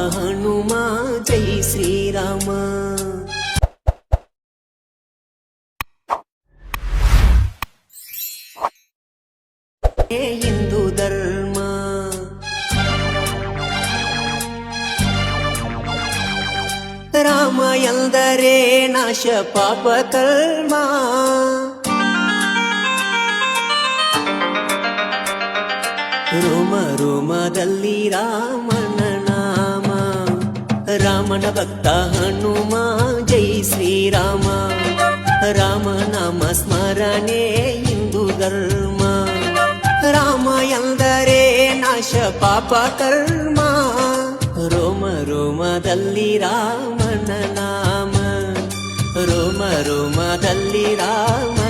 ಹನುಮ ಜೈ ಶ್ರೀರಾಮ. ಹಿಂದೂ ಧರ್ಮ ರಾಮ ಎಂದರೆ ನಾಶ ಪಾಪ ಕರ್ಮ. ರೋಮ ರೋಮದಲ್ಲಿ ರಾಮನ ನಾಮ, ರಾಮನ ಭಕ್ತ ಹನುಮ ಜೈ ಶ್ರೀರಾಮ. ರಾಮ ನಾಮ ಸ್ಮರಣೆ ಹಿಂದೂ ಧರ್ಮ. ರಾಮ ಎಂದರೆ ನಾಶ ಪಾಪ ಕರ್ಮ. ರೋಮ ರೋಮದಲ್ಲಿ ರಾಮನ ನಾಮ, ರೋಮ ರೋಮದಲ್ಲಿ ರಾಮ